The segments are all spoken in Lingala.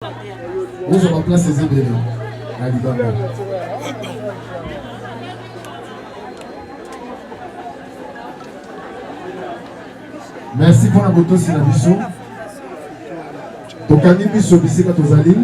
Où je remplace ces ébélés à Libanga. Merci pour la moto sur la mission. Tokani biso bisika tozali.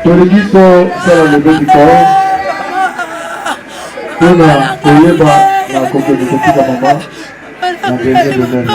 Tolegiko sala lebeki kwa kuna kuyeba na kokoni kutika mama na beze beze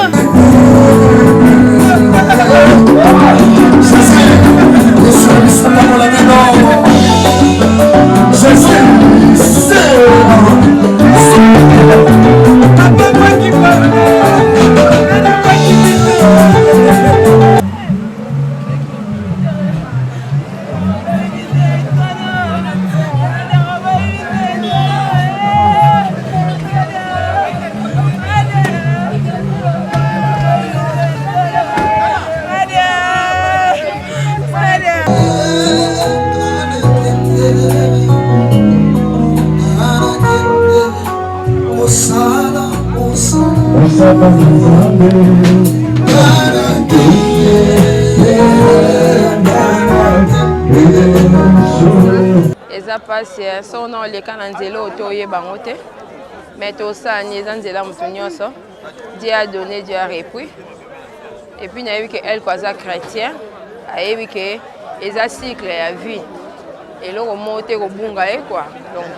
eza pasi so na oleka na nzela oto oyeba ngo te mais tosani eza nzela moto nyonso Dieu a donné, Dieu a repris et puis nayebi ke elle aza chrétien ayebi ke eza cycle ya vie eloko moko te kobunga ye quoi donc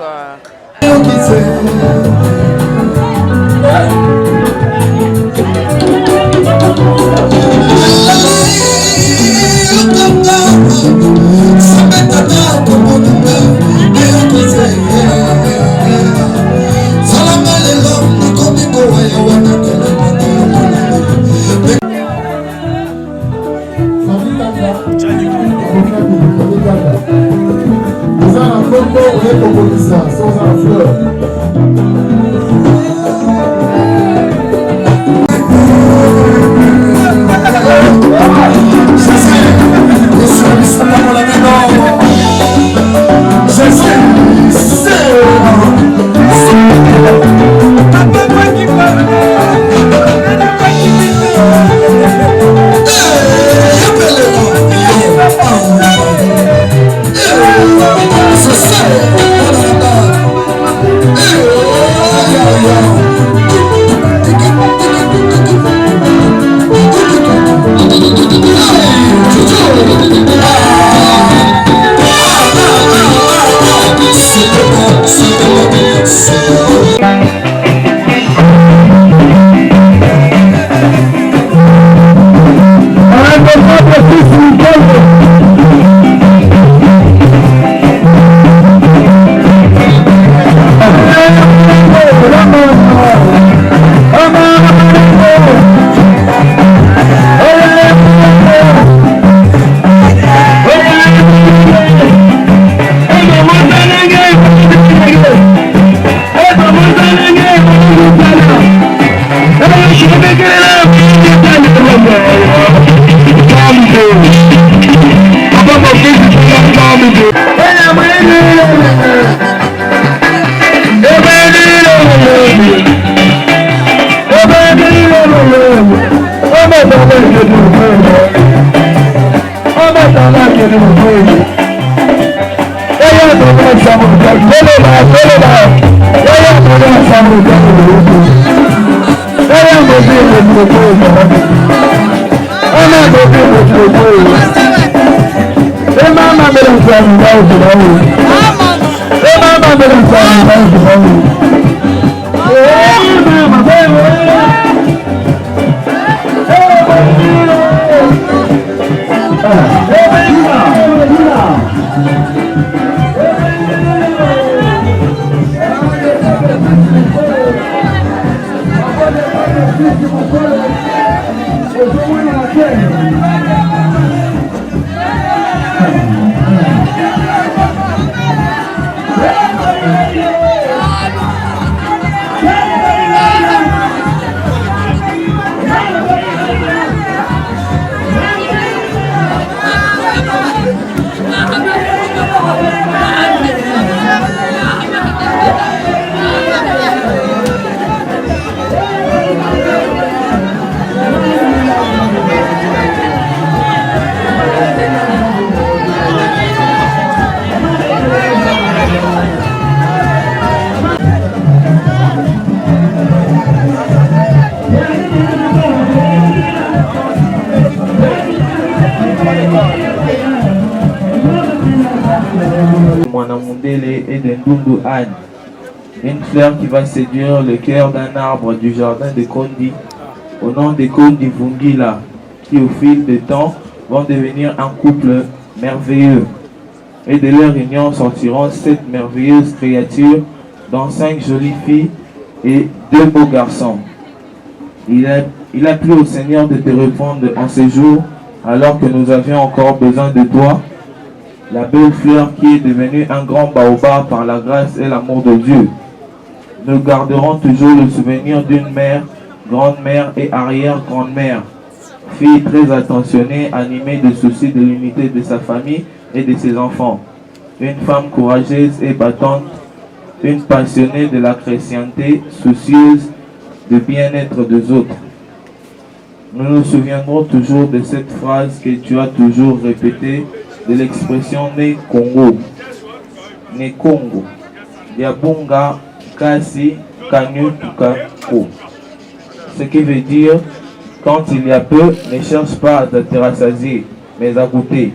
Mwanamundele et de Ndundu Anne. Une fleur qui va séduire le cœur d'un arbre du jardin de Kondi, au nom de Kondi Vungila, qui au fil du temps vont devenir un couple merveilleux. Et de leur union sortiront 7 merveilleuses créatures, dont 5 jolies filles et 2 beaux garçons. Il a plu au Seigneur de te répondre en ce jour, alors que nous avions encore besoin de toi, la belle fleur qui est devenue un grand baobab par la grâce et l'amour de Dieu. Nous garderons toujours le souvenir d'une mère, grande-mère et arrière-grand-mère, fille très attentionnée, animée de soucis de l'unité de sa famille et de ses enfants. Une femme courageuse et battante, une passionnée de la chrétienté, soucieuse du bien-être des autres. Nous nous souviendrons toujours de cette phrase que tu as toujours répétée, de l'expression né Congo, né Congo, Yabunga Kasi Kanyu Tukako. Ce qui veut dire, quand il y a peu, ne cherche pas à te rassasier, mais à goûter.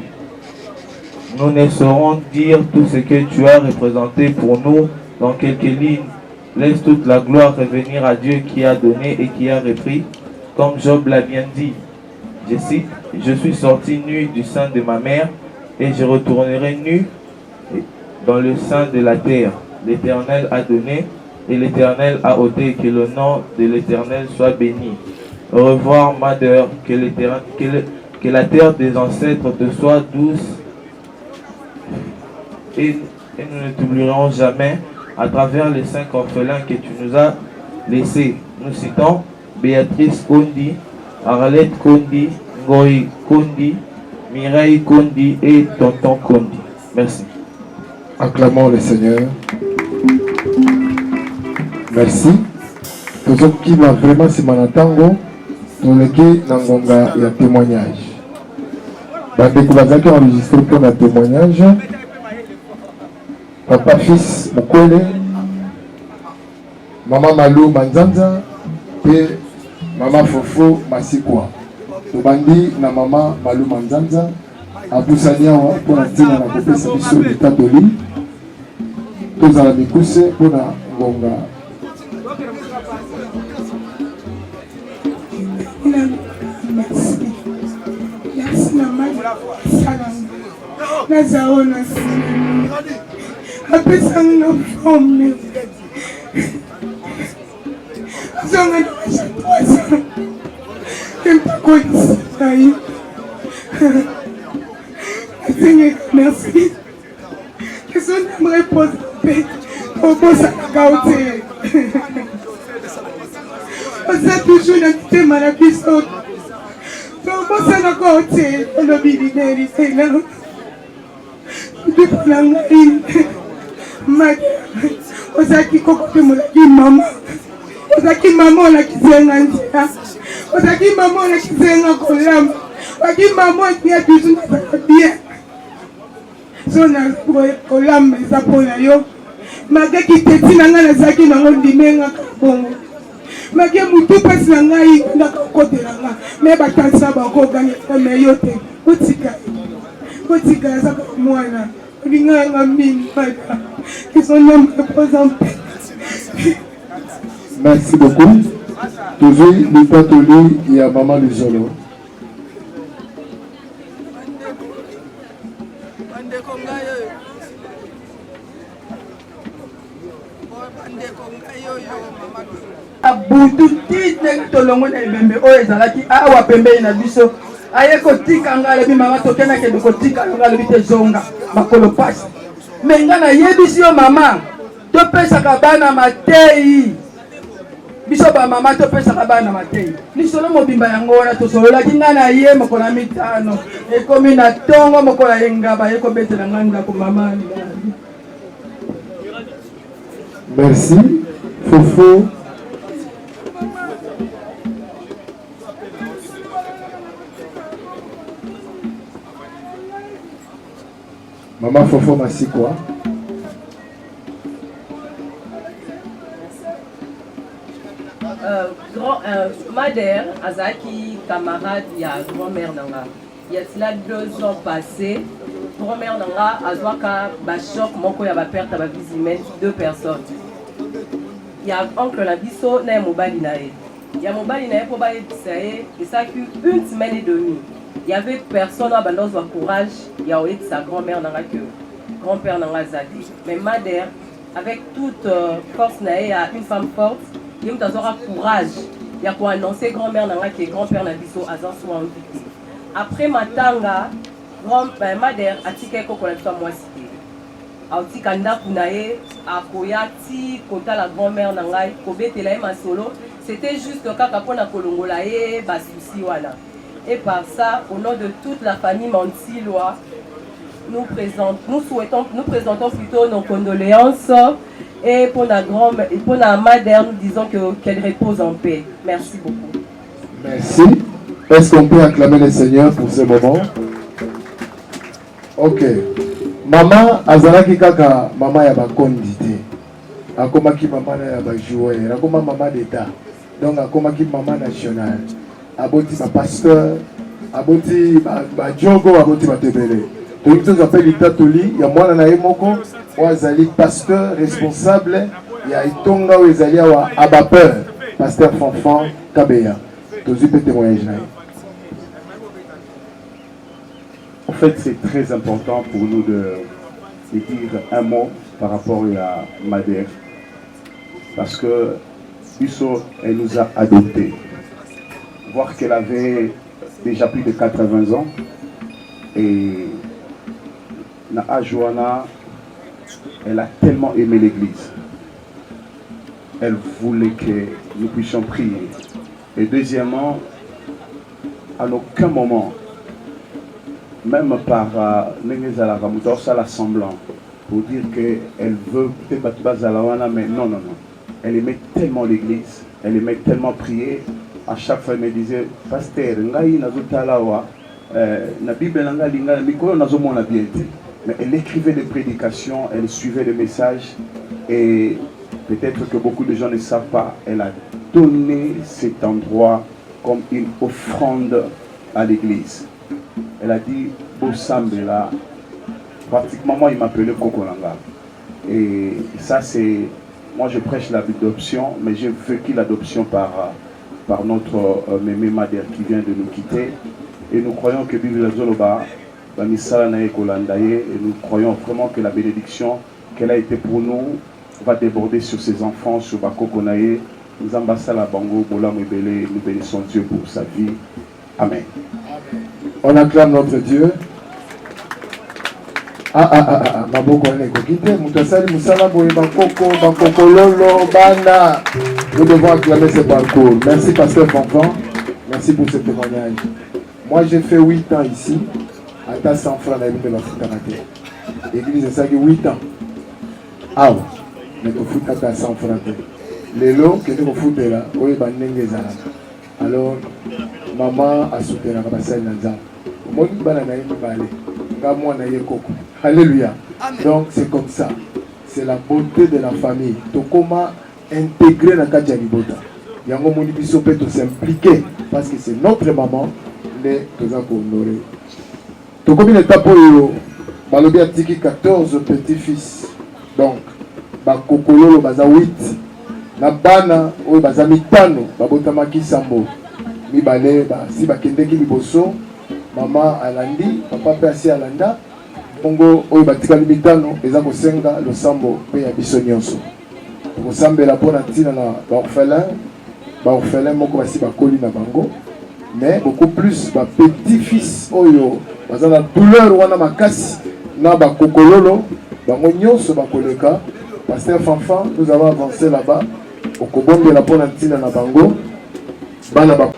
Nous ne saurons dire tout ce que tu as représenté pour nous dans quelques lignes. Laisse toute la gloire revenir à Dieu qui a donné et qui a repris, comme Job l'a bien dit. Je cite, « Je suis sorti nu du sein de ma mère et je retournerai nu dans le sein de la terre. L'Éternel a donné et l'Éternel a ôté, que le nom de l'Éternel soit béni. Au revoir, Madeur, que la terre des ancêtres te soit douce et nous ne t'oublierons jamais à travers les 5 orphelins que tu nous as laissés. » Nous citons Béatrice Kondi, Arlette Kondi, Ngoï Kondi, Mireille Kondi et Tonton Kondi. Merci. Acclamons le Seigneur. Merci. Tous ceux qui m'ont vraiment si manatango, nous les nangonga et un témoignage. Bandeko bazaki enregistré pour un témoignage. Papa fils Mukwele, Maman Malou Manzanza et Maman Fofo Masikwa. Tobandi na Maman Malou Manzanza. Apusania pour la tina na kopesa biso bitatoli. Tozala mikuse pour na ngonga. Merci maman. Salam. Nazaona. Apesa na forme. Zonga na chatoisa. Tempo sai. Seigneur, merci. Que son âme repose en paix. Au beau Sanagaoté. On s'est toujours invité Marabiso. Au beau Sanagaoté. On a mis l'idée, c'est là. Depuis l'angaï. Madame. On s'est dit qu'on peut me dire maman. On s'est dit maman, on a quitté un antia. On s'est dit maman, on a quitté un colam. On a dit maman, il y a toujours bien. Zona kolam zapola yo mage kiteti nanga na zaki na ndimenga kabongo mage mutu pasi na ngai na kokotela nga me batansa ba ko ganya me yote utika za mwana linga nga mimi pata kisona mpoza. Merci beaucoup. Toujours le patoli et à Maman Luzolo. Abuntu tite tolongo na ebembe oyo ezalaki awa pembeni na biso aye kotika ngala bi mama tokena ke kotika ngala bi te zonga makolo pasi menga na yebisi yo mama topesaka bana matei biso ba mama topesaka bana matei lisolo mobimba yango wana tosololaki nga na ye mokola mitano ekomi na tongo mokola yengaba ye kobetela nga ndako mama. Merci. Fofo. Maman Fofo Masikwa. Mader Azaki, camarade, il y a grand-mère Nanga. il y a cela 2 ans passés, grand-mère Nanga Azwaka Bachok Moko ya perte à la vie humaine 2 personnes. Il y a oncle Nabiso na mobali nae. Il y a mobali nae pour bailler et ça a eu 1 semaine et demie. Il y avait personne à Bandos de courage, il y a eu sa grand-mère Nanga que grand-père Nanga Zadi. Mais Madère, avec toute force nae à une femme forte, il y a eu courage. Il y a pour annoncer grand-mère Nanga que grand-père Nabiso a soit invité. Après Matanga, Madère a tiqué qu'on a fait moi cité. Auti kanda kunae akoyati kota la grand-mère nangai kobetela ma solo, c'était juste kaka pona kolongola e basusi wana. Et par ça, au nom de toute la famille Mantiloa, nous présentons plutôt nos condoléances et pour la Madère, nous disons qu'elle repose en paix. Merci beaucoup. Merci. Est-ce qu'on peut acclamer le Seigneur pour ce moment? Ok. Maman azalaki kaka maman ya bakondi te. Akomaki maman ya ba joueur, akoma maman d'État. Donc akomaki maman nationale. Aboti ba pasteur, aboti ba jogo, aboti ba tebele. Donc nous appelle Itatoli, ya mwana na yemoko, wazali pasteur responsable ya itonga o ezali wa abapeur, pasteur Fanfan Kabeya. Tozi peut témoigner na. En fait, c'est très important pour nous de dire un mot par rapport à Madère. Parce que Bisso, elle nous a adoptés. Voir qu'elle avait déjà plus de 80 ans. Et na Joana, elle a tellement aimé l'église. Elle voulait que nous puissions prier. Et deuxièmement, à aucun moment, même par la semblant pour dire qu'elle veut peut-être Bazalawana, mais non. Elle aimait tellement l'église, elle aimait tellement prier. À chaque fois, elle me disait, Pasteur, mais elle écrivait des prédications, elle suivait des messages. Et peut-être que beaucoup de gens ne savent pas, elle a donné cet endroit comme une offrande à l'église. Elle a dit, Bosambela, pratiquement moi il m'appelait Kokolanga. Et ça c'est, moi je prêche l'adoption, mais j'ai vécu l'adoption par notre mémé Madère qui vient de nous quitter. Et nous croyons que Bible Zoloba, et nous croyons vraiment que la bénédiction qu'elle a été pour nous va déborder sur ses enfants, sur Bakokonaye. Nous ambassala Bango, Bola Mebele, nous bénissons Dieu pour sa vie. Amen. On acclame notre Dieu. Maboko Nekokite, Moutasali, Moussala, Boye, Bakoko, Bakoko, Lolo, Bana. Nous devons acclamer ce parcours. Merci, Pasteur Fanfan. Merci pour ce témoignage. Moi, j'ai fait 8 ans ici, à ta 100 francs la ville de la Foutarate. L'église, ça fait 8 ans. Ah, mais tu fous à ta 100 francs. Les lots que tu fous là, oui, alors, maman a soutenu la Kabassai Nanza. Alléluia. Donc c'est comme ça. C'est la beauté de la famille. Donc comment intégrer la Kadjalibota. Yango moni biso peut s'impliquer parce que c'est notre maman les tozako honoré. Donc comme une étape où balobi atiki 14 petits-fils. Donc ba kokololo baza 8 na bana oyo baza mitano babotamaki sambo. Mibale ba si bakendeki liboso maman alandi papa pe asi alanda bongo oyo batikali mitano eza kosenga losambo pe ya biso nyonso kosambela mpona ntina na baorphelin moko basi bakoli na bango mais beaucoup plus bapetit-fils oyo baza na douleur wana makasi na bakokololo bango nyonso bakoleka. Pasteur Fanfan, nous avons avancé là-bas okobondela mpona ntina na bango bana ba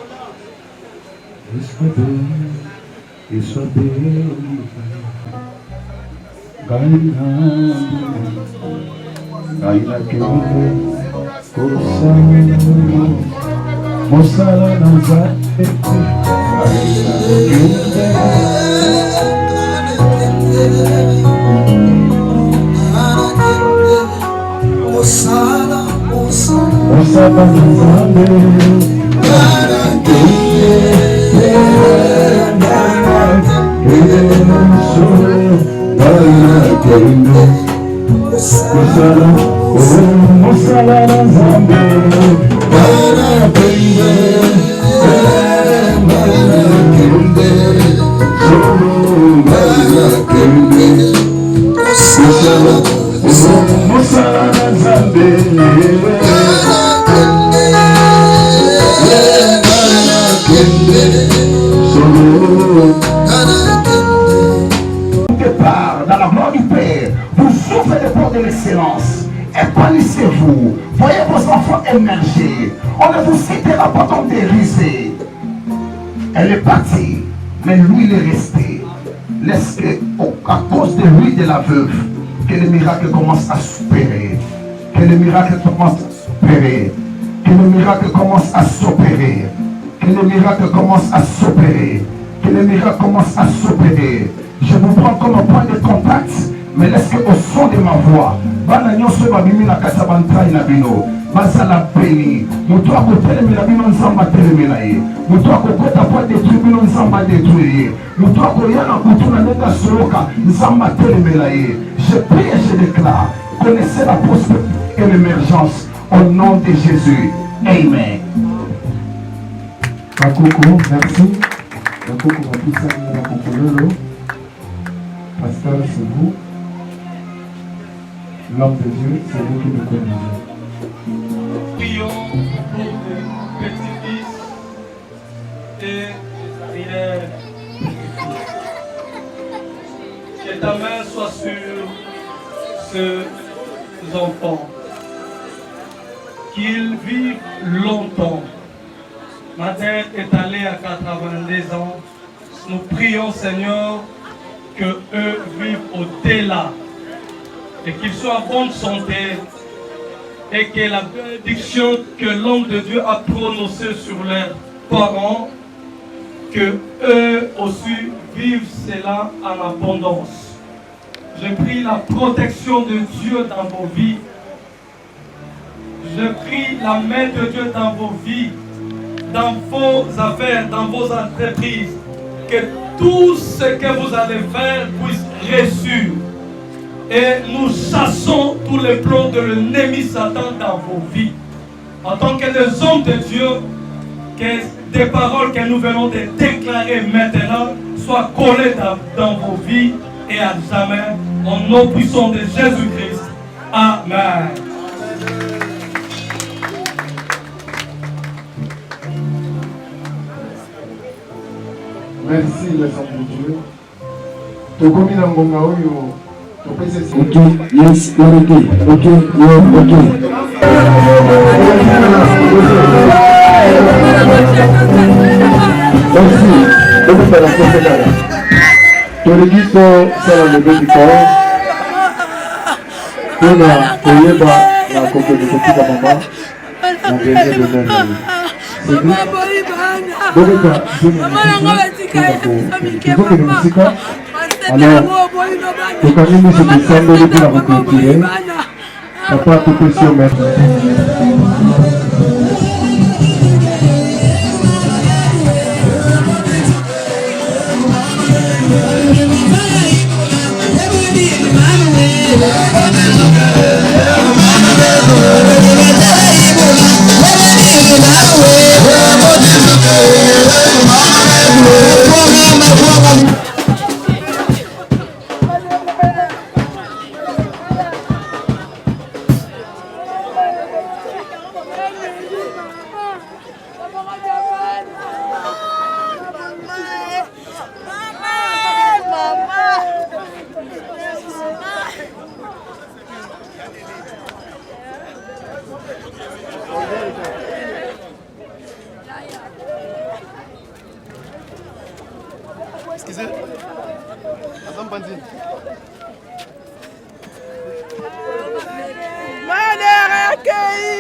Dans la gloire du Père, vous ouvrez les portes de l'excellence. Épanouissez-vous. Voyez vos enfants émerger. On ne vous citera pas comme des risées. Elle est partie, mais lui il est resté. Laisse que, à cause de lui, de la veuve, que le miracle commence à s'opérer. Que le miracle commence à s'opérer. Que le miracle commence à s'opérer. Que le miracle commence à s'opérer. Que le miracle commence à s'opérer. Je vous prends comme un point de contact, mais laisse que au son de ma voix, bana nyonso babimi na kasa bantai na bino, basala beni, mutu akotelemi na bino nzamba telemi na ye, mutu akokota po détruire bino nzamba détruire ye, mutu akoya na kutu na ndenge soloka nzamba telemi na ye. Je prie et je déclare, connaissez la prospérité et l'émergence au nom de Jésus. Amen. Bakoko, merci. Bakoko mapisa na Kokololo. Pasteur, c'est vous. L'homme de Dieu, c'est vous qui nous conduisez. Prions pour les petits-fils et les arrières. Que ta main soit sur ces enfants. Qu'ils vivent longtemps. Ma tête est allée à 82 ans. Nous prions, Seigneur, que eux vivent au-delà et qu'ils soient en bonne santé et que la bénédiction que l'homme de Dieu a prononcée sur leurs parents, que eux aussi vivent cela en abondance. Je prie la protection de Dieu dans vos vies. Je prie la main de Dieu dans vos vies, dans vos affaires, dans vos entreprises. Que tout ce que vous allez faire puisse réussir. Et nous chassons tous les plans de l'ennemi Satan dans vos vies. En tant que des hommes de Dieu, que des paroles que nous venons de déclarer maintenant soient collées dans vos vies et à jamais. Au nom puissant de Jésus-Christ. Amen. Merci les hommes de Dieu. Tokomi na ngonga oyo topesa esi. Ok, yes, ok, Merci. Beaucoup de la profondeur. Tolingi to sala lebeki ko. Tona koyeba na kokende kotika mama. Na ndenge de ndenge. Alors, tokangi miso tosambeli mpona kokultire papa topesi yo maître. Excusez. Attends, Bandine. Malheur accueilli.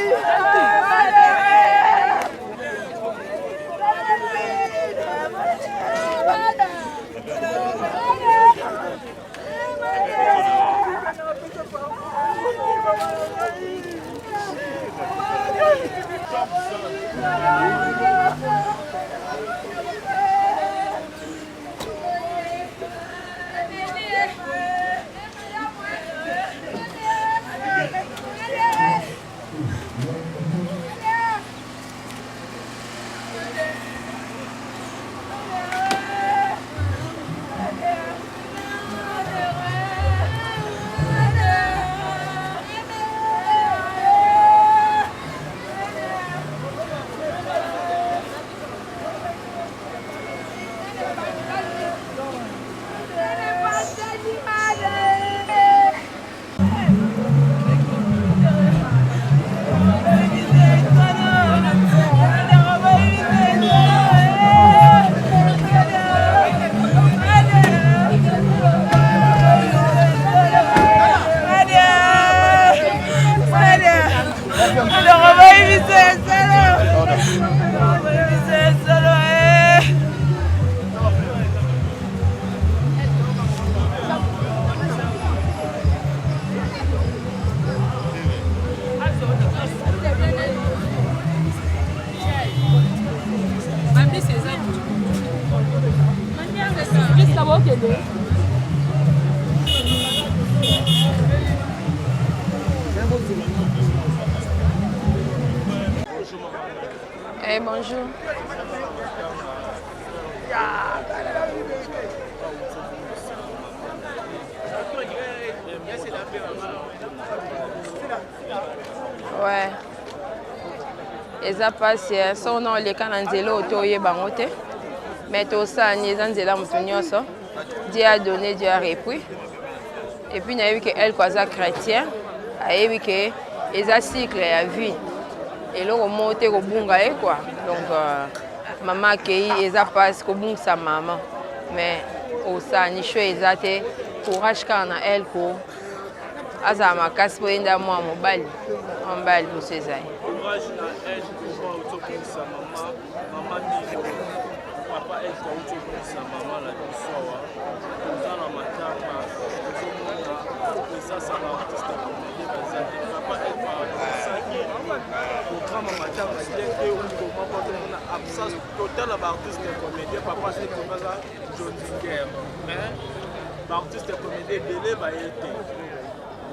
Eh, bonjour. Ouais. Eza pasi so na oleka na nzela otoyeba bango te mais tosani eza nzela moto nyonso Dieu a donné, Dieu a repris. Et puis nayebi ke elle kwaza chrétien ayebi ke eza cycle ya vie eloko moko te kobunga ye quoi. Donc mama akei eza pasi kobungisa mama mais osani sho eza te courage kaka na elle ko azala makasi po yenda mwa mobali mobali mosu eza ye.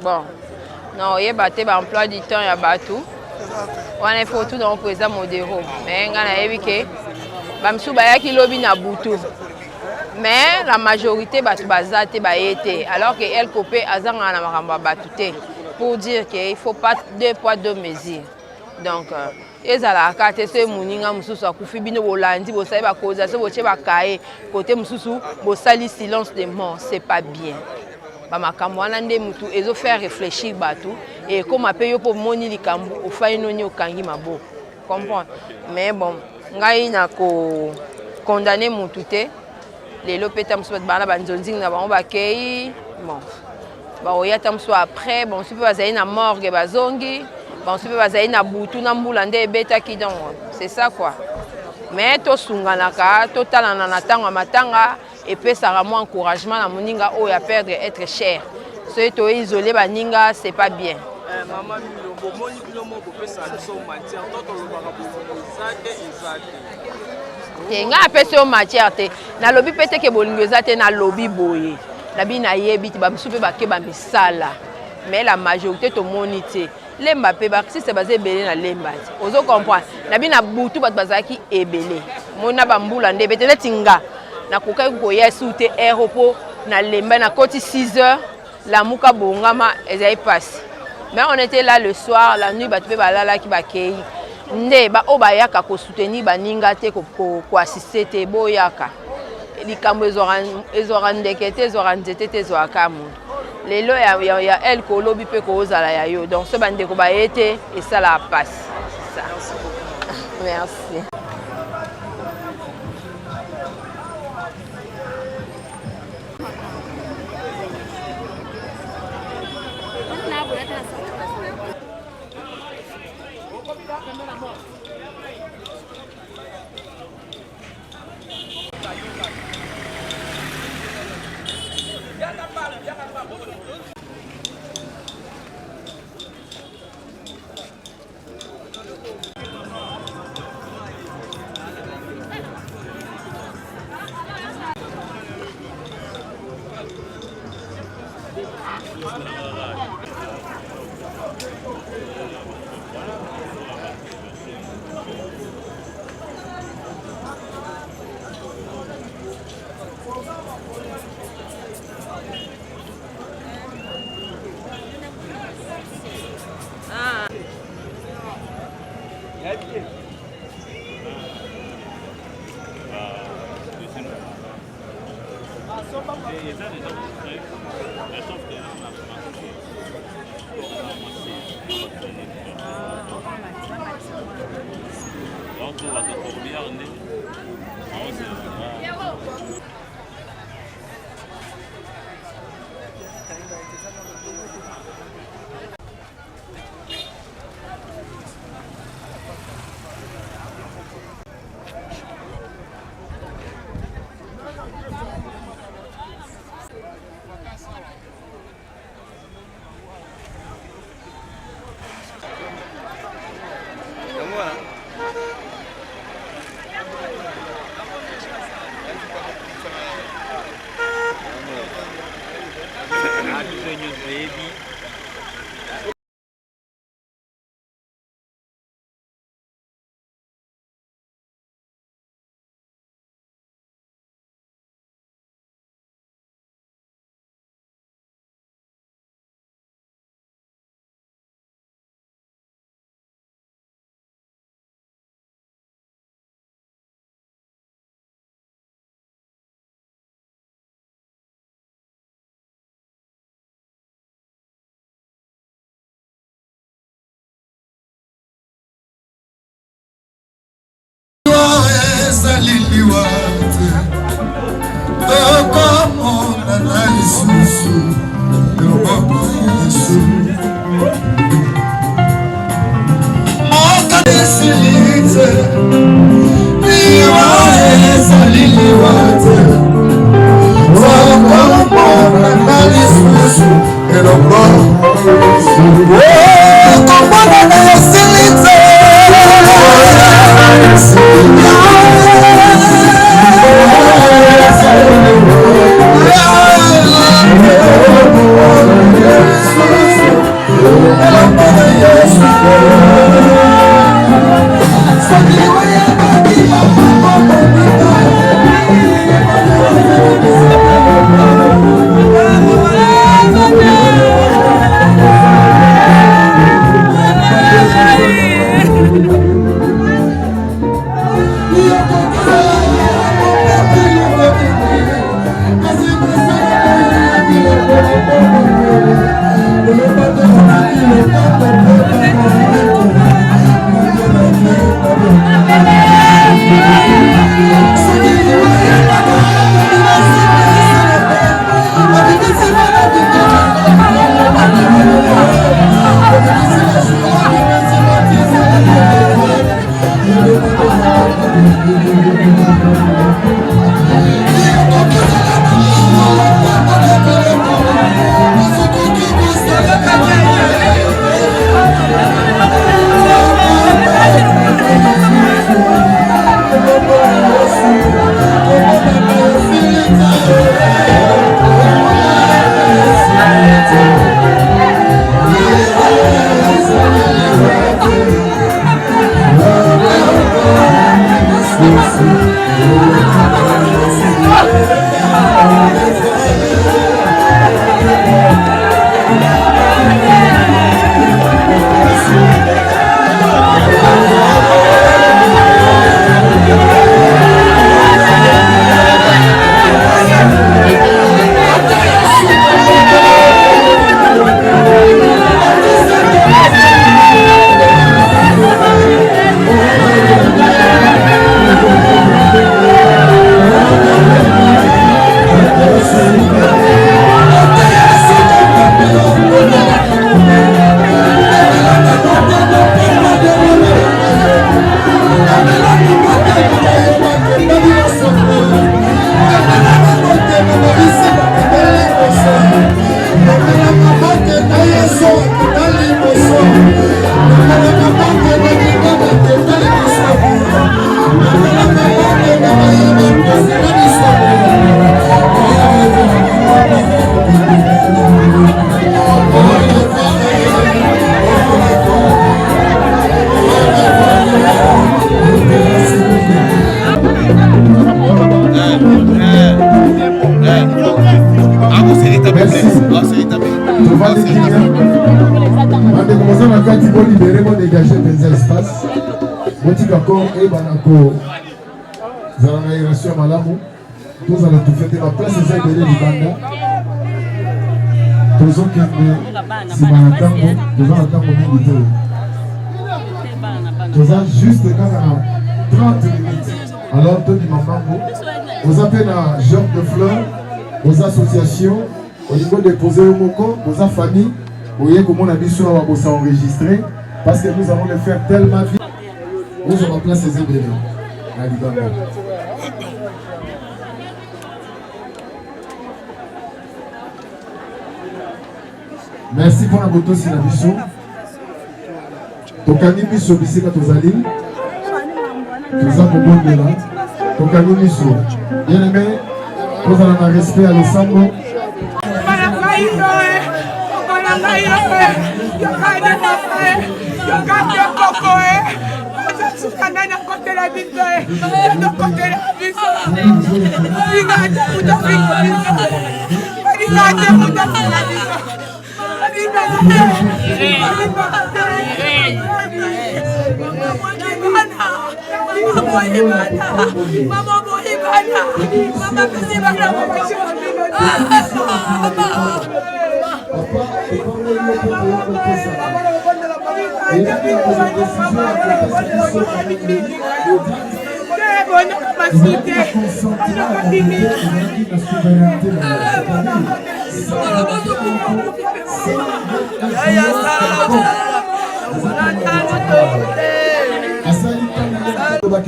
Bon, non, il y a des emplois du temps, il y a bateau. On a fait tout dans le présent modéro. Mais il y a des gens qui ont butu. Mais la majorité batu bazate baete alors que elle copé azanga na makamba batute pour dire qu'il faut pas deux poids deux mesures. Donc ezala kate se muninga mususu akufi bino bolandi bo sai ba koza se boche ba kae côté mususu bo sali silence de mort, c'est pas bien. Ba makambo wana nde mutu ezo faire réfléchir batu et comme apeyo pour moni likambu ofai noni okangi mabo. Comprendre. Mais bon, ngai na ko condamner mutu te. Les lopeta msouat bana banzonzing na bango bakei bon ba oyata msou après bon super bazali na morgue bazongi bon super bazali na butu na mbula nde beta ki donc c'est ça quoi. Mais to sunganaka to talana na tanga matanga et puis ça rend moi encouragement na moninga o ya perdre être cher. Ce to isolé baninga c'est pas bien. Maman lo bomoni bilomo ko pesa so matière toto lo baka ezate nga apesi yo matière te na lobi pete ke bolingo eza te na lobi boye na bi na yebi ti bamsu mpe bakeba misala mais la majorité tomoni te lemba mpe baartiste baza ebele na lemba te ozo comprendre na bi na butu bato bazalaki ebele mona bambula nde bete neti nga nakokaki koya su te ero mpo na lemba na koti 6 heures la muka bongama ezali pasi mais on était là le soir la nuit bato mpe balalaki bakei nde ba obayaka ko soutenir baninga te ko assister te boyaka likambo ezora ndeke te ezora nzete te ezora kamu lelo ya elle ko lobi pe ko ozala ya yo donc ce bande ko baete et ça la passe ça. Merci. oyebi juste quand on a 30 minutes. Alors, tout le monde, vous appelez la genre de fleurs, aux associations, au niveau de poser au moko, aux familles, vous voyez comment on a dit sur on enregistrer, parce que nous allons le faire tellement vite. Nous allons placer ces ébélés à Libamba. Merci pour la moto sur la mission. Tokani miso bisika tozali. Toza kobondela. Tokani miso. Bien aimé, vous avez un respect à l'ensemble.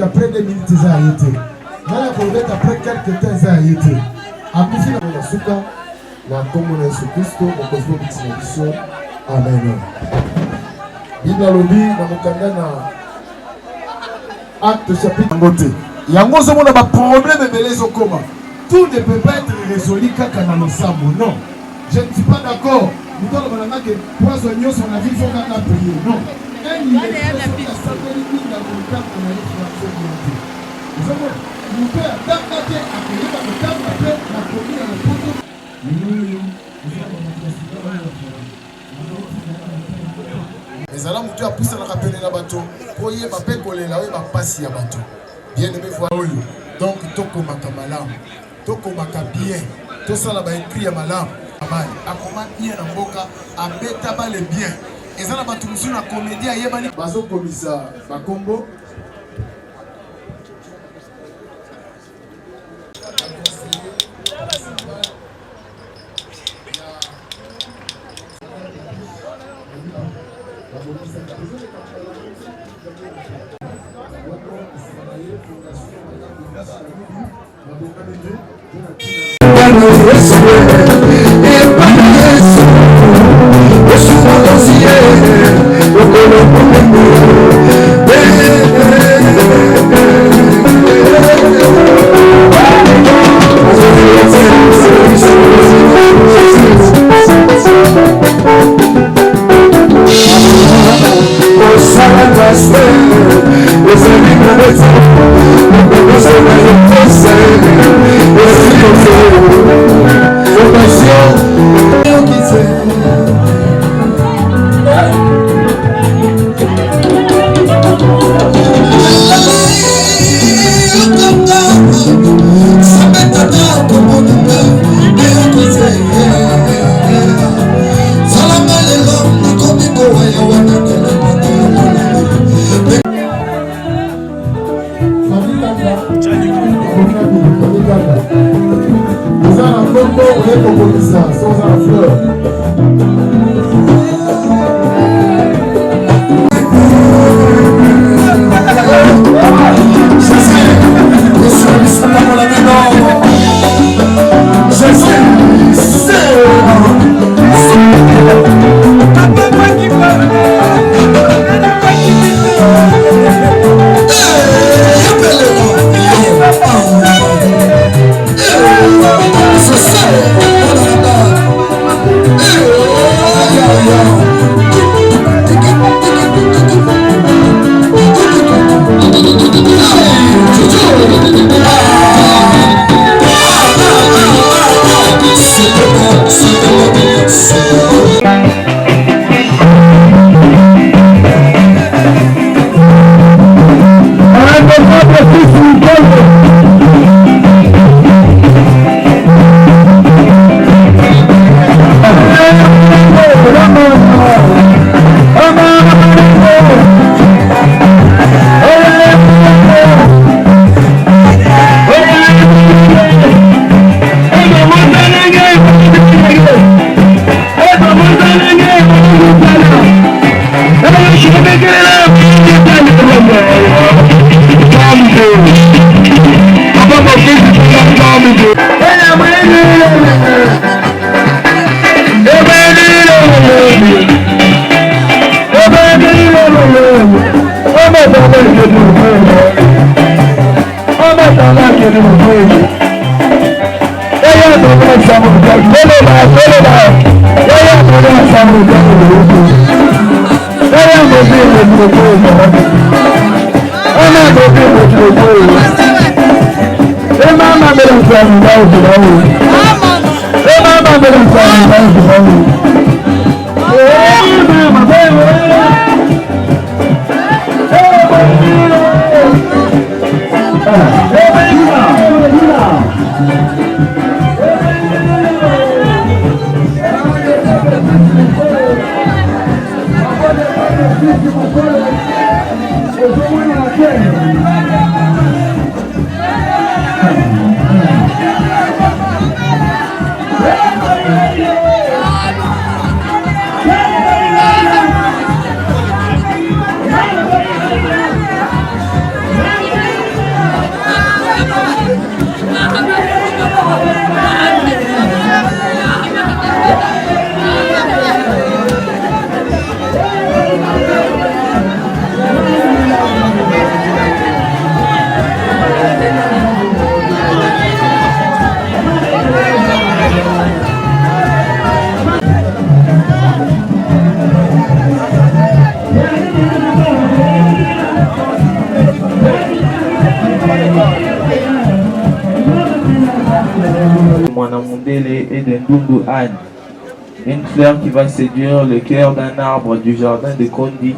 Après 2 minutes, ils ont arrêté. Après quelques temps, ils ont arrêté. Après, il y a un souka, la commune de Christo, le cosmo de Amen. Bible lobby, dans le Kandana, acte chapitre Ngote. Il y a un problème de les okoma. Tout ne peut pas être résolu quand on a le sabo. Non. Je ne suis pas d'accord. Nous devons dire que poisonniers sont la vie, il faut qu'on a prié. Non. Les alarmes tu as poussé la rappeler la bateau pour y aller coller là où passer à bateau. Bien aimé voilà. Donc toko makamalam, toko makabien, tout ça là bas écrit à malam. A comment bien en boca, a beta ba les biens. Et ça là bateau sur la comédie à yebani. Bazo commissaire, Bakombo. Vamos, Mwanamundele et de Ndundu Anne. Une fleur qui va séduire le cœur d'un arbre du jardin de Kondi,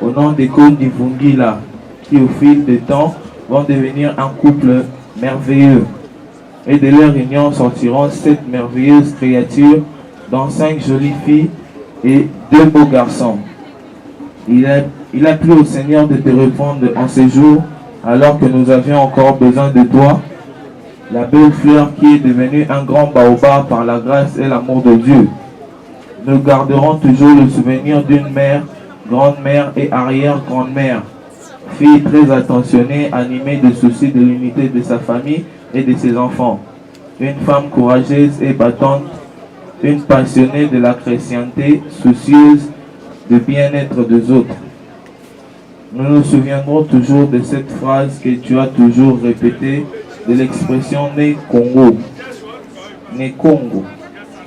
au nom de Kondi Vungila, qui au fil du temps vont devenir un couple merveilleux. Et de leur union sortiront 7 merveilleuses créatures, dont 5 jolies filles et 2 beaux garçons. Il a plu au Seigneur de te répondre en ces jours, alors que nous avions encore besoin de toi, la belle fleur qui est devenue un grand baobab par la grâce et l'amour de Dieu. Nous garderons toujours le souvenir d'une mère, grande-mère et arrière-grand-mère, fille très attentionnée, animée de soucis de l'unité de sa famille et de ses enfants. Une femme courageuse et battante, une passionnée de la chrétienté, soucieuse du bien-être des autres. Nous nous souviendrons toujours de cette phrase que tu as toujours répétée, de l'expression né Congo, né Congo,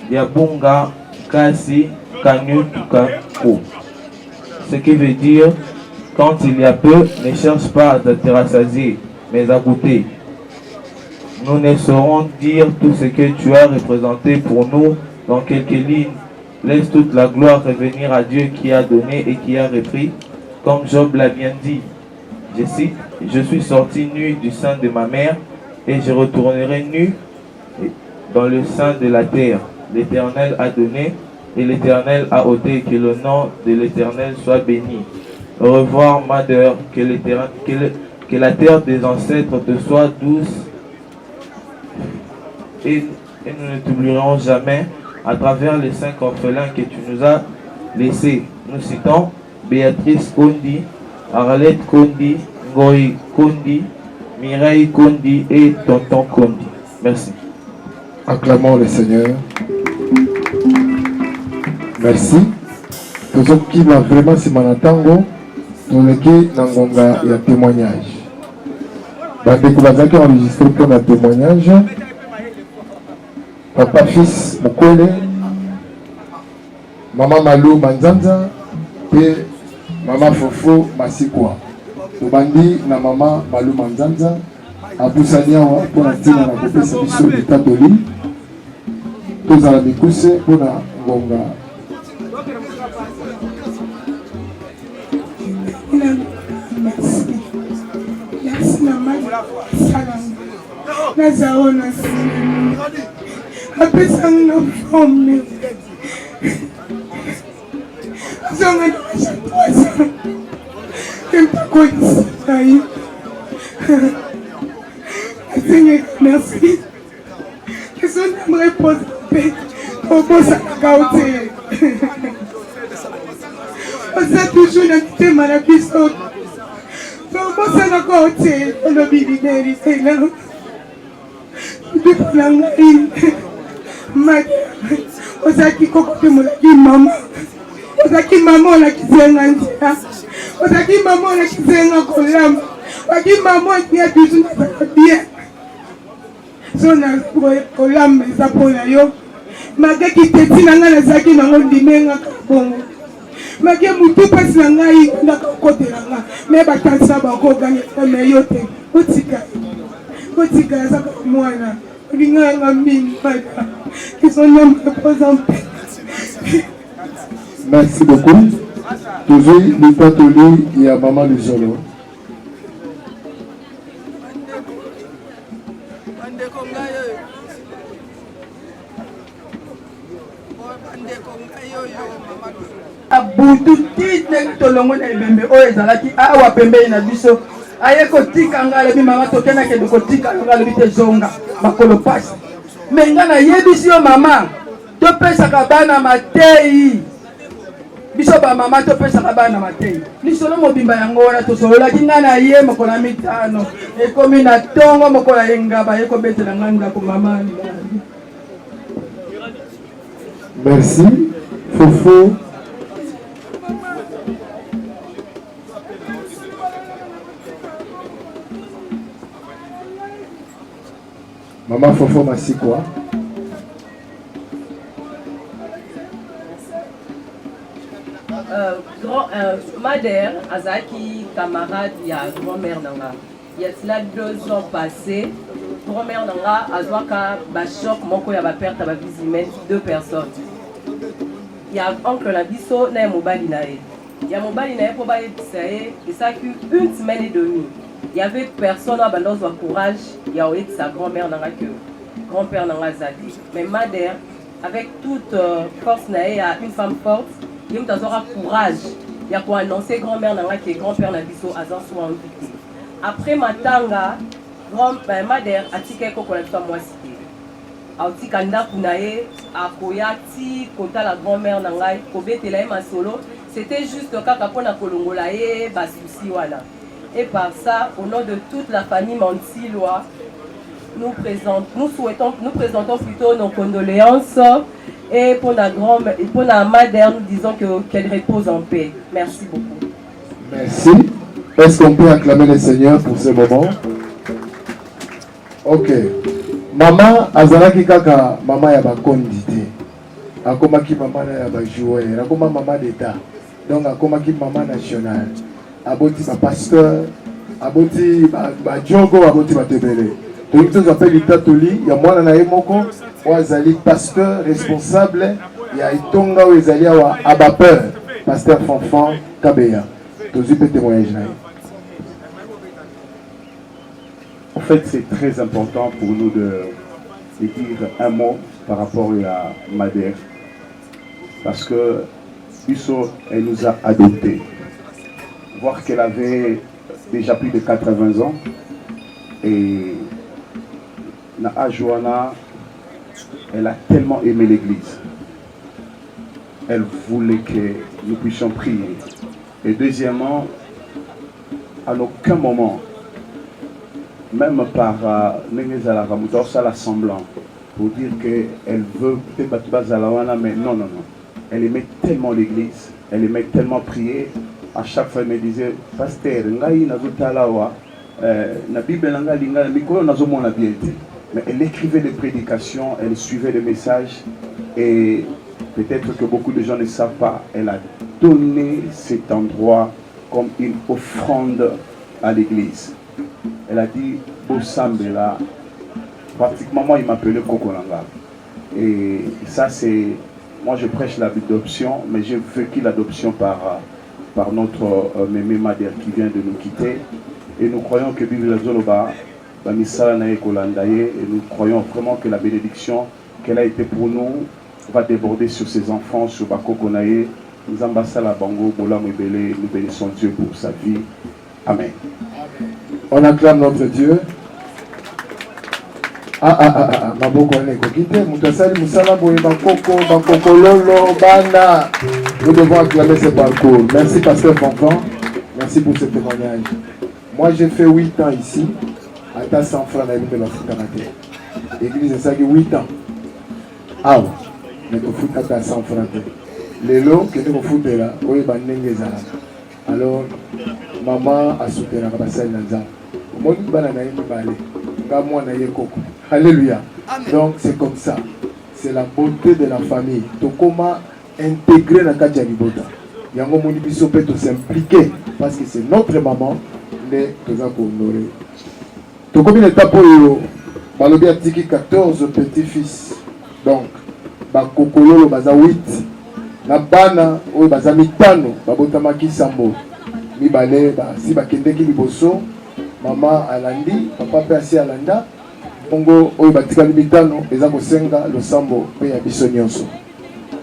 Yabunga Kasi Kanyu Tukako. Ce qui veut dire, quand il y a peu, ne cherche pas à te rassasier, mais à goûter. Nous ne saurons dire tout ce que tu as représenté pour nous dans quelques lignes. Laisse toute la gloire revenir à Dieu qui a donné et qui a repris, comme Job l'a bien dit. Je cite, « Je suis sorti nu du sein de ma mère, et je retournerai nu dans le sein de la terre. L'Éternel a donné et l'Éternel a ôté, que le nom de l'Éternel soit béni. Au revoir, Mother, que la terre des ancêtres te soit douce et nous ne t'oublierons jamais à travers les 5 orphelins que tu nous as laissés. Nous citons Béatrice Kondi, Arlette Kondi, Ngoï Kondi, Mireille Kondi et Tonton Kondi. Merci. Acclamons le Seigneur. Merci. Tous ceux qui vont vraiment se manatango, tous les qui n'angonga il y a témoignage. Bandeko bazaki enregistré pour un témoignage. Papa fils Mukwele, Maman Malou Manzanza et Maman Fofo Masikwa. Tobandi na Maman Malou Manzanza abusania wa pour la tina na kopesa biso bitatoli. Tozala mikuse pour na ngonga. Merci. Merci maman. Salam. Nazaona. Apesang na forme. Zonga na chatwaza. Empako sai. Seigneur, merci. Que son âme repose en paix. Au beau sacaute. On a toujours invité Malabiso. Au beau sacaute. On a vu l'idée, c'est là. Depuis la nuit. Madame. On a qui cocotte mon maman. On a qui maman la qui s'est engagée. On a qui maman la qui s'est engagée. On a qui maman qui a toujours bien. Son kolam za pona yo Magaki teti na nga nazaki nango ndimenga bongo. Mage mutu pasi na ngai na kote na nga. Me batansa bako gani me yote. Otika za mwana. Ringa nga mingi bada. Ils sont non pas en paix. Merci beaucoup. Toujours le Tatoli et à Maman Luzolo. Abutu tite tolongo na ebembe oyo ezalaki awa pembeni na biso aye kotika nga alobi mama tokena kende kotika nga alobi te zonga makolo pasi me nga nayebisi yo mama topesaka bana matei biso bamama topesaka bana matei lisolo mobimba yango wana tosololaki nga na ye mokolo ya mitano ekomi na ntongo mokolo ya engaba ye kobetela nga ndako mama. Merci. Fofo. Maman Fofo Masikwa. Madère, Azaki, camarade, il y a grand-mère Nanga. Il y a cela 2 ans passés. Grand-mère Nanga, Azwaka, Bachok, Moko, ya perte à vie humaine, 2 personnes. Il y a oncle Nabiso, na Mobali Nae. Il y a Mobali Nae pour bailler Pisae, et ça a eu 1 semaine et demie. Il y avait personne à Bandos de courage, il y a eu sa grand-mère Nanga que grand-père Nanga Zadi. Mais Madère, avec toute force Nae, a une femme forte, il y a eu courage. Il y a pour annoncer grand-mère Nanga qui est grand-père Nabiso à soit invité. Après Matanga, Madère a tiqué qu'on a soit moi cité. Aouti Kanda Kunae, a Koyati, Kota la grand-mère Nanga, Kobe Telae Masolo. C'était juste le cas pour la Kolongolae, Basousi Wana. Et par ça, au nom de toute la famille Mantiloa, nous présentons plutôt nos condoléances. Et pour la Madère, nous disons qu'elle repose en paix. Merci beaucoup. Merci. Est-ce qu'on peut acclamer le Seigneur pour ce moment? Ok. Maman Azalaki Kaka, maman Yaba Kondité. Akomaki maman Yaba joueur. Akoma maman d'État. Donc akomaki maman nationale. Aboti ma pasteur. Aboti ma Diogo, aboti ma Tebele. Donc ils appellent l'État Toli. Il y a moi na Moko. Azali pasteur responsable. Il y a Itonga ou Azali Abapeur. Pasteur Fanfan Kabeya. Tous les témoignages. En fait, c'est très important pour nous de dire un mot par rapport à Madère. Parce que Bisso, elle nous a adoptés. Voir qu'elle avait déjà plus de 80 ans. Et Naa Joana, elle a tellement aimé l'église. Elle voulait que nous puissions prier. Et deuxièmement, à aucun moment, même par la semblant, pour dire qu'elle veut peut-être mais non, non, non. Elle aimait tellement l'église, elle aimait tellement prier. À chaque fois, elle me disait, Pasteur, mais elle écrivait des prédications, elle suivait des messages. Et peut-être que beaucoup de gens ne savent pas, elle a donné cet endroit comme une offrande à l'église. Elle a dit, Bosambela, pratiquement moi il m'appelait Kokolanga. Et ça c'est, moi je prêche l'adoption, mais j'ai vécu l'adoption par notre mémé Madère qui vient de nous quitter. Et nous croyons que Bible Zoloba, et nous croyons vraiment que la bénédiction qu'elle a été pour nous va déborder sur ses enfants, sur Bako Konaye. Nous ambassons la Bango, nous bénissons Dieu pour sa vie. Amen. On acclame notre Dieu. Maboko Nekokite, Moutasali, Moussala, Bakoko, Bakoko Lolo, Bana. Nous devons acclamer ce parcours. Merci, Pasteur Fonfan. Merci pour ce témoignage. Moi, j'ai fait 8 ans ici, à ta 100 francs la ville de l'Afrique. L'église, ça fait 8 ans. Ah, mais il faut à ta 100 francs. Les lots que nous foutons là, oui, alors, maman a soutenu la Bassel Nanza. Alléluia. Donc c'est comme ça. c'est la beauté de la famille. Tokoma intégré dans Katia Libota. Yango moni biso peut s'impliquer parce que c'est notre maman ne toza ko honorer. Tokomi l'étape où balobi atiki 14 petits-fils. Donc ba kokololo baza 8 na bana oyo baza mitano babotamaki sambo mibale si bakendeki liboso mama alandi papa pe asi alanda bongo oyo batikali mitano eza kosenga losambo pe ya biso nyonso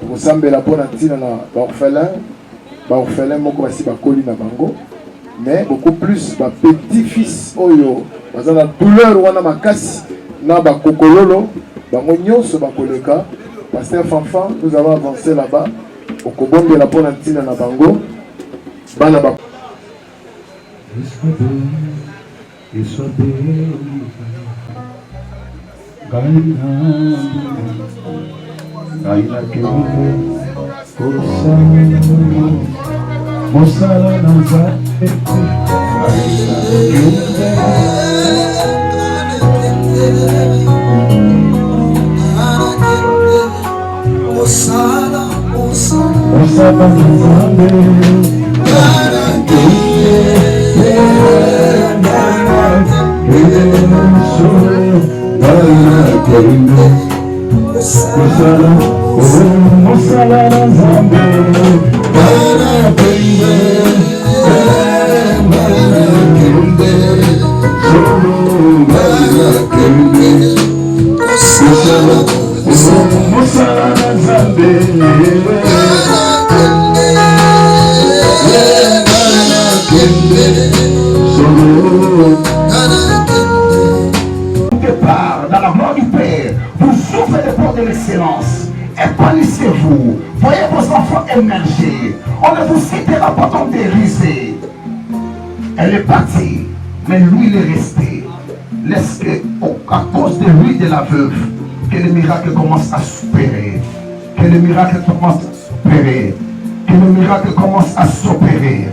kosambela mpona ntina na baorphelin moko basi bakoli na bango mais beaucoup plus bapetit-fils oyo baza na douleur wana makasi na bakokololo bango nyonso bakoleka. Pasteur Fanfan, nous avons avancé là-bas au Kobombe la Ponantina na bango bana ba Osala, dans la gloire du Père, vous souffrez des portes de l'excellence. Épanouissez-vous. Voyez vos enfants émerger. On ne vous citera pas comme des risées. Elle est partie, mais lui il est resté. Laisse que, à cause de lui, de la veuve, que le miracle commence à s'opérer. Que le miracle commence à s'opérer. Que le miracle commence à s'opérer.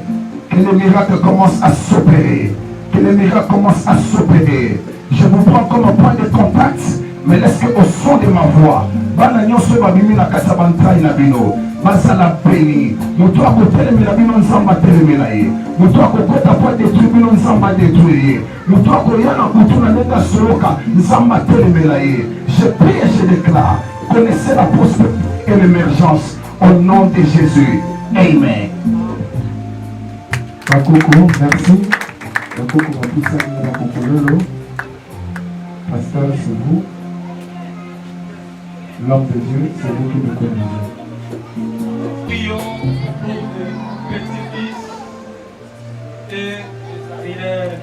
Que le miracle commence à s'opérer. Que le miracle commence à s'opérer. Je vous prends comme un point de contact, mais laisse que au son de ma voix, Banagnon se va mimi na kasabantai na bino, Basala béni, nous doit côté le milabino nzamba telemelaye, nous doit côté point détruire bino nzamba détruire, nous doit koyana kutuna nenda soroka nzamba telemelaye. Je prie et je déclare, connaissez la prospérité et l'émergence au nom de Jésus. Amen. Bakoko, merci. Bakoko mapisa na kokololo. Pasteur, c'est vous. L'homme de Dieu, c'est vous qui le connaissez. Prions pour les petits-fils et les arrières.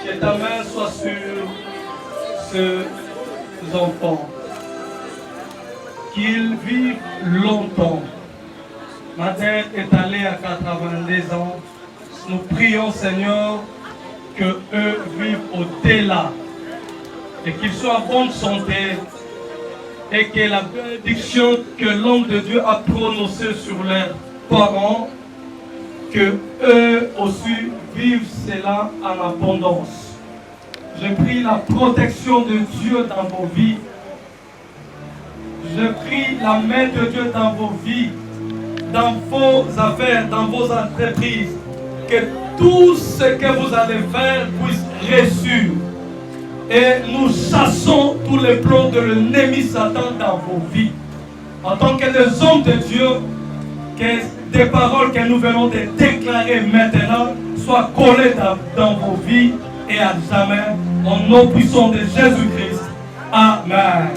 Que ta main soit sur ces enfants. Qu'ils vivent longtemps. Ma mère est allée à 82 ans. Nous prions, Seigneur, que eux vivent au-delà et qu'ils soient en bonne santé et que la bénédiction que l'homme de Dieu a prononcée sur leurs parents, que eux aussi vivent cela en abondance. Je prie la protection de Dieu dans vos vies. Je prie la main de Dieu dans vos vies, dans vos affaires, dans vos entreprises. Que tout ce que vous allez faire puisse réussir. Et nous chassons tous les plans de l'ennemi Satan dans vos vies. En tant que des hommes de Dieu, que des paroles que nous venons de déclarer maintenant soient collées dans vos vies et à jamais. Au nom puissant de Jésus-Christ. Amen.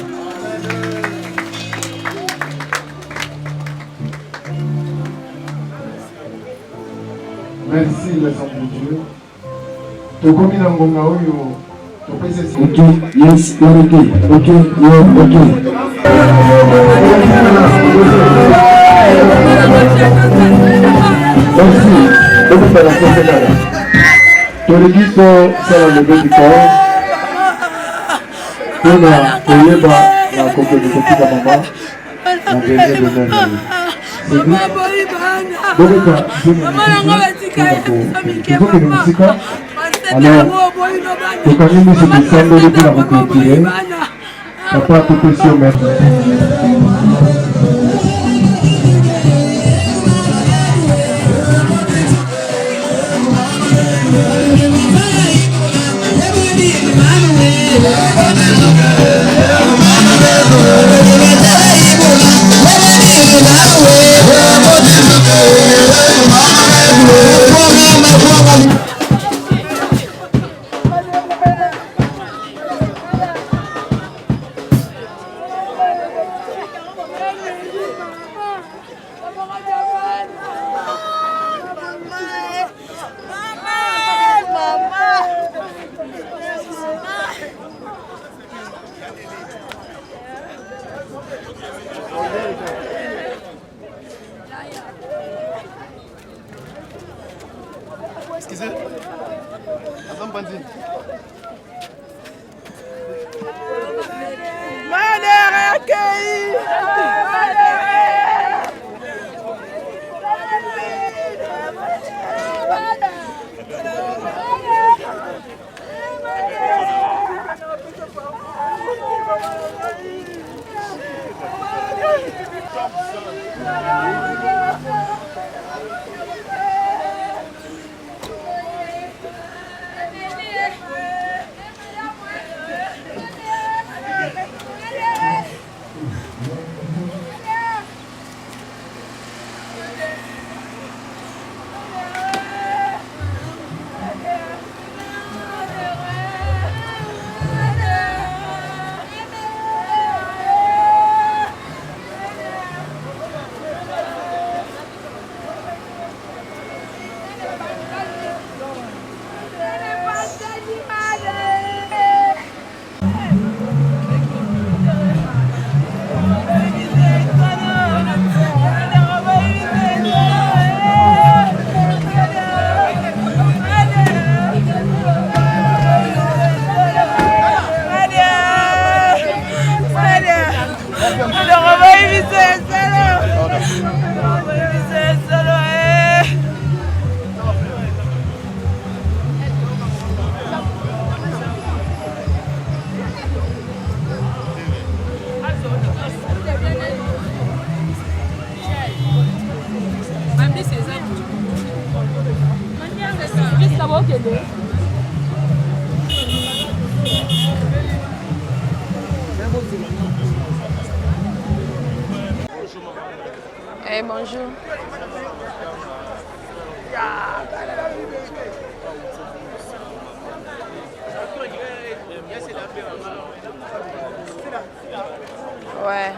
Merci les hommes de Dieu. Tokomi na ngonga oyo topese si. Ok, yes, ok, ok, yeah, ok. Merci. Beaucoup de la société. Torigito sala le petit corps. Tona koyeba na kokoni kotika mama. Na dernier de notre vie. C'est bien. Boka, alors, tokangi miso bisambo depuis la recouture. Papa, protection, merci. Excusez. Azam Bandine. Eh, bonjour. Ouais.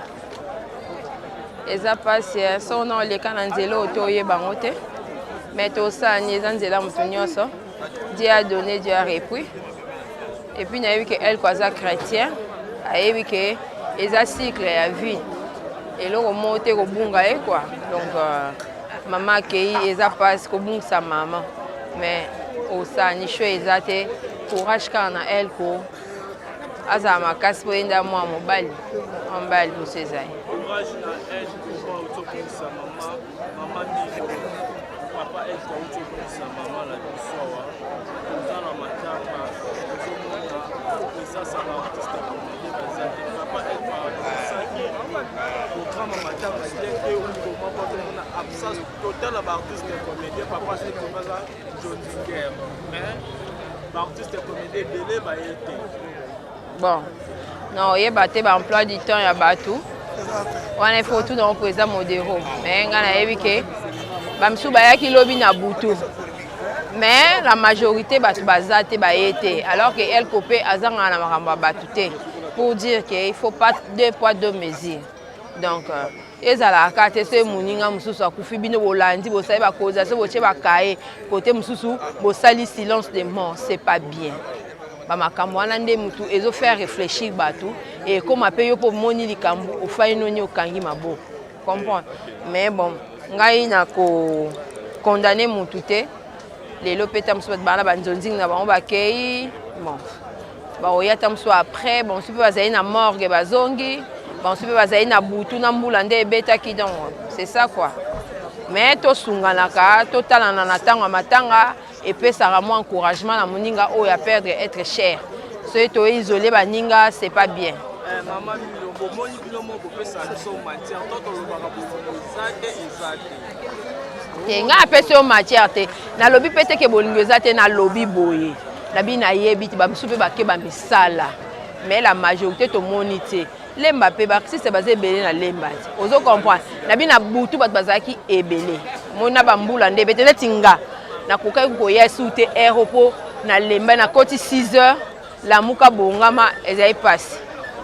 Eza pasi so na oleka na nzela otoyeba ngo te mais tosani eza nzela moto nyonso Dieu a donné, Dieu a repris. Et puis, il y a eu qu'elle, quoi, chrétien, il y a eu que les cycles à vie. Et là, on monte au bunga, quoi. Donc, maman qui est passe au bunga sa maman. Mais au sein, ni choix, ils ont courage quand elle, quoi. Azama casse pour une dame moi mobile, en balle pour ces années. Courage à elle pour autour de sa maman, maman dit papa elle pour autour de sa maman la soir. Nous allons matanga, ça ça va artiste papa elle va ça qui programme matanga c'est où comment on a absence totale d'artiste comédien papa c'est comme ça John Dinger mais l'artiste comédien délai va être bon, non, il y a un emploi du temps, il y a tout. On a fait tout dans le président modéro. Mais il y a des mais la majorité est alors qu'elle copie pour dire qu'il ne faut pas deux poids deux mesures. Donc, ils ont la carte, c'est Mouninga Moussou, Koufibino, Bolandi, Bosaïba, Koza, Bocheba Kaye, côté Moussou, Bosali, silence des morts, c'est pas bien. Ils ont fait réfléchir et comme appelle pour moni li kambu au fainoni au kangi mabo comprendre mais bon ngai na ko condamner mutute les lopetam soit bana banzonzing na ba bakei bon ba oyata mso après bon super bazai na morgue bazongi bon super bazai na butu na mbula nde beta ki donc c'est ça quoi mais to sunganaka to talana na tanga matanga et puis ça rend encouragement à moninga oh à perdre être cher. Ceux qui sont isolés baninga c'est pas bien. Maman Milombo, Moni Bilomo, Bopesa, son matière, tant on le va te nga apesi o matière te na lobi pete ke bolingo eza te na lobi boye na bi na yebi ti ba misupe ba ke ba misala mais la majorité to moni te lemba pe ba si c'est basé belé na lemba ti ozo comprendre na bi na butu ba bazaki ebele mona ba mbula nde bete na tinga na kokai ko yesu te aéroport na lemba na koti 6 heures la muka bongama ezai passe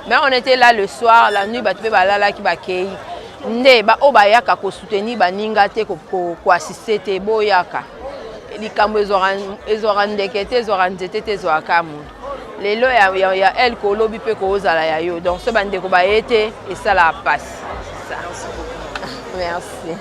mais on était là le soir la nuit ba pe ba lala ki ba kei nde ba o bayaka ko soutenir ba ninga te ko assister te boyaka likambo ezora ndeke te ezora nzete te ezora kamu lelo ya el ko lobi pe ko ozala ya yo donc ce bande ko ba ete et ça la passe ça merci